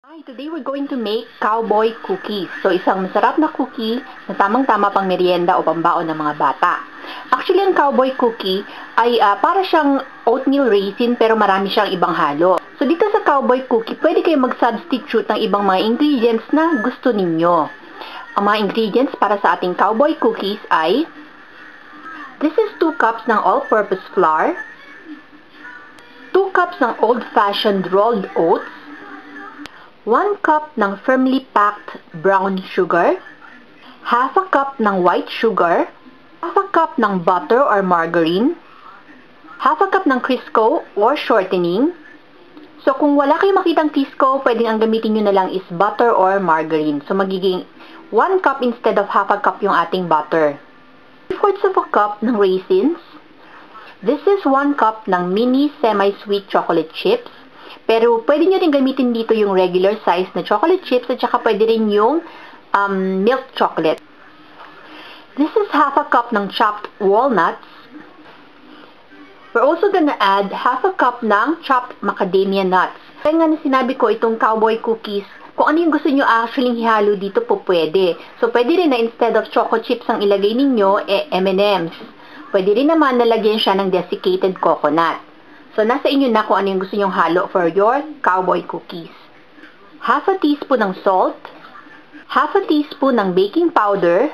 Hi, today we're going to make cowboy cookies. So, isang masarap na cookie na tamang-tama pang merienda o pambaon ng mga bata. Actually, ang cowboy cookie ay para siyang oatmeal raisin pero marami siyang ibang halo. So, dito sa cowboy cookie, pwede kayo mag-substitute ng ibang mga ingredients na gusto ninyo. Ang mga ingredients para sa ating cowboy cookies ay this is 2 cups ng all-purpose flour, 2 cups ng old-fashioned rolled oats, 1 cup ng firmly packed brown sugar, half a cup ng white sugar, half a cup ng butter or margarine, half a cup ng Crisco or shortening. So, kung wala kayong makitang Crisco, pwedeng ang gamitin nyo na lang is butter or margarine. So, magiging 1 cup instead of half a cup yung ating butter. 3/4 of a cup ng raisins. This is 1 cup ng mini semi-sweet chocolate chips. Pero pwede nyo rin gamitin dito yung regular size na chocolate chips at saka pwede rin yung milk chocolate. This is half a cup ng chopped walnuts. We're also gonna add half a cup ng chopped macadamia nuts. Kaya nga na sinabi ko itong cowboy cookies, kung ano yung gusto nyo actually ihalo dito po pwede. So pwede rin na instead of choco chips ang ilagay ninyo, M&M's. Pwede rin naman nalagyan siya ng desiccated coconut. So, nasa inyo na kung ano yung gusto nyong halo for your cowboy cookies. Half a teaspoon ng salt, half a teaspoon ng baking powder,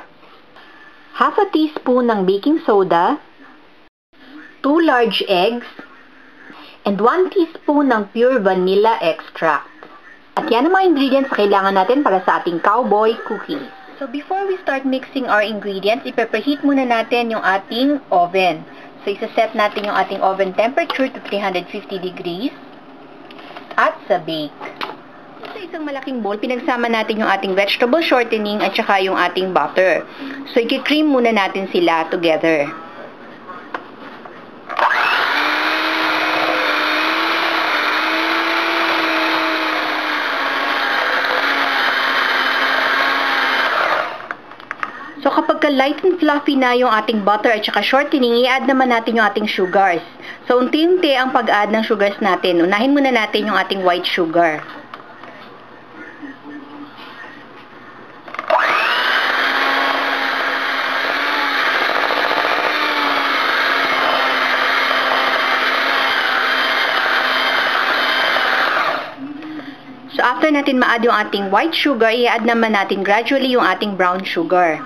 half a teaspoon ng baking soda, 2 large eggs, and 1 teaspoon ng pure vanilla extract. At yan ang mga ingredients na kailangan natin para sa ating cowboy cookies. So, before we start mixing our ingredients, ipe-preheat muna natin yung ating oven. So, isa-set natin yung ating oven temperature to 350 degrees at sa bake. Sa isang malaking bowl, pinagsama natin yung ating vegetable shortening at saka yung ating butter. So, i-cream muna natin sila together. So, kapag light and fluffy na yung ating butter at saka shortening, i-add naman natin yung ating sugars. So, unti-unti ang pag-add ng sugars natin. Unahin muna natin yung ating white sugar. So, after natin ma-add yung ating white sugar, i-add naman natin gradually yung ating brown sugar.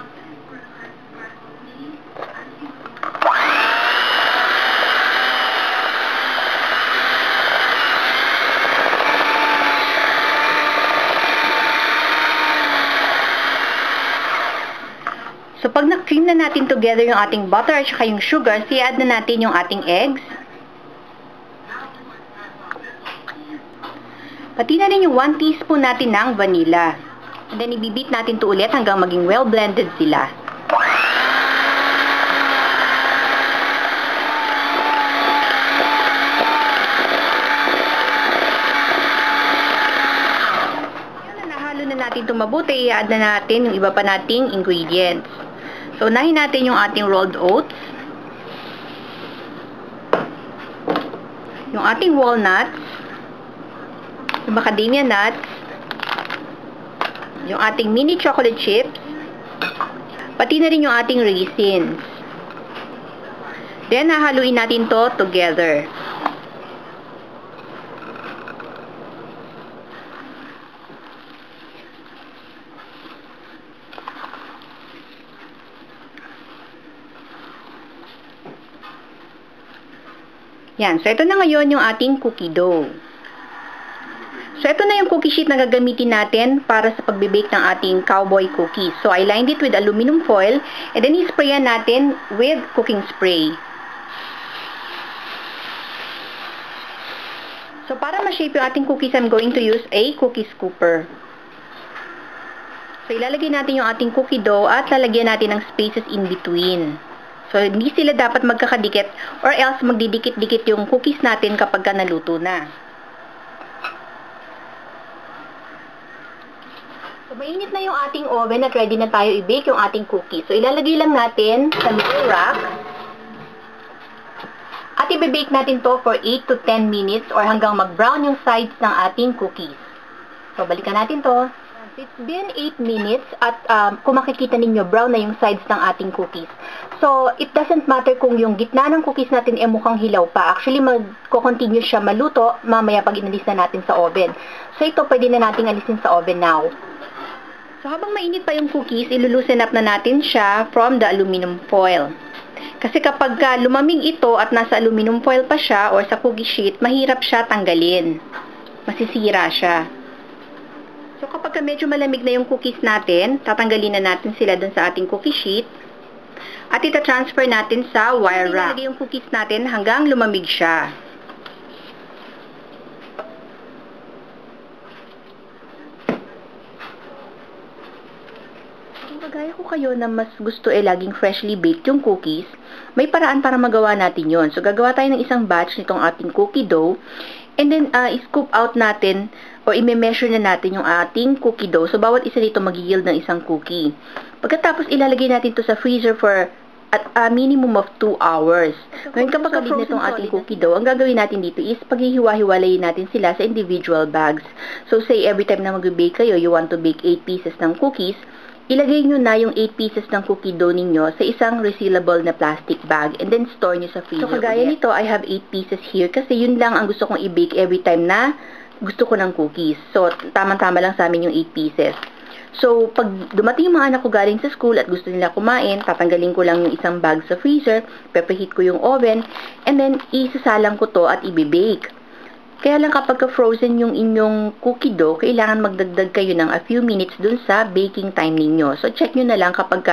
So, pag na-cream na natin together yung ating butter at saka yung sugar, i-add na natin yung ating eggs. Pati na rin yung 1 teaspoon natin ng vanilla. And then, i-beat natin to ulit hanggang maging well-blended sila. Yan na, nahalo na natin ito mabuti. I-add na natin yung iba pa nating ingredients. So, unahin natin yung ating rolled oats, yung ating walnuts, yung macadamia nuts, yung ating mini chocolate chips, pati na rin yung ating raisins. Then, hahaluin natin to together. Yan. So, ito na ngayon yung ating cookie dough. So, ito na yung cookie sheet na gagamitin natin para sa pagbe-bake ng ating cowboy cookies. So, I lined it with aluminum foil and then i-sprayan natin with cooking spray. So, para ma-shape yung ating cookies, I'm going to use a cookie scooper. So, ilalagay natin yung ating cookie dough at lalagyan natin ng spaces in between. So, hindi sila dapat magkakadikit or else magdidikit-dikit yung cookies natin kapag naluto na. So, mainit na yung ating oven at ready na tayo i-bake yung ating cookies. So, ilalagay lang natin sa middle rack at i-bake natin to for 8 to 10 minutes or hanggang mag-brown yung sides ng ating cookies. So, balikan natin to. It's been 8 minutes at kung makikita ninyo, brown na yung sides ng ating cookies. So, it doesn't matter kung yung gitna ng cookies natin mukhang hilaw pa. Actually, magko-continue siya maluto mamaya pag inalis na natin sa oven. So, ito pwede na nating alisin sa oven now. So, habang mainit pa yung cookies, ilulusen up na natin siya from the aluminum foil. Kasi kapag lumamig ito at nasa aluminum foil pa siya or sa cookie sheet, mahirap siya tanggalin. Masisira siya. So, kapag medyo malamig na yung cookies natin, tatanggalin na natin sila dun sa ating cookie sheet at ita-transfer natin sa wire wrap. Ilalagay yung cookies natin hanggang lumamig siya. Kung kagaya ko kayo na mas gusto laging freshly baked yung cookies, may paraan para magawa natin yon. So, gagawa tayo ng isang batch nitong ating cookie dough. And then, i-scoop out natin o i-measure na natin yung ating cookie dough. So, bawat isa dito mag-yield ng isang cookie. Pagkatapos, ilalagay natin to sa freezer for at a minimum of 2 hours. Ngayon, kapag solid nitong ating cookie dough, ang gagawin natin dito is paghihiwa-hiwalayin natin sila sa individual bags. So, say every time na mag-bake kayo, you want to bake 8 pieces ng cookies, ilagay nyo na yung 8 pieces ng cookie dough ninyo sa isang resealable na plastic bag and then store nyo sa freezer. So, kagaya nito, I have 8 pieces here kasi yun lang ang gusto kong i-bake every time na gusto ko ng cookies. So, tamang-tama lang sa amin yung 8 pieces. So, pag dumating yung mga anak ko galing sa school at gusto nila kumain, tatanggalin ko lang yung isang bag sa freezer, prepreheat ko yung oven, and then isasalang ko to at i-bake. Kaya lang kapag frozen yung inyong cookie dough, kailangan magdagdag kayo ng a few minutes dun sa baking time ninyo. So, check nyo na lang kapag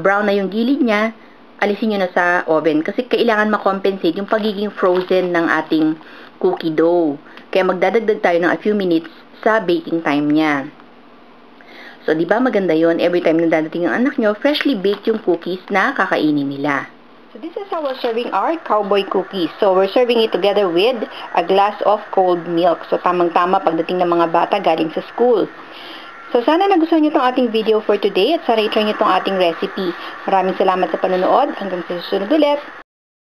brown na yung gilid niya, alisin nyo na sa oven. Kasi kailangan makompensate yung pagiging frozen ng ating cookie dough. Kaya magdadagdag tayo ng a few minutes sa baking time niya. So, di ba maganda yon every time na dadating yung anak nyo, freshly baked yung cookies na kakainin nila. So, this is how we're serving our cowboy cookies. So, we're serving it together with a glass of cold milk. So, tamang-tama pagdating ng mga bata galing sa school. So, sana nagustuhan nyo itong ating video for today at sana i-try nyo itong ating recipe. Maraming salamat sa panonood. Hanggang sa susunod ulit.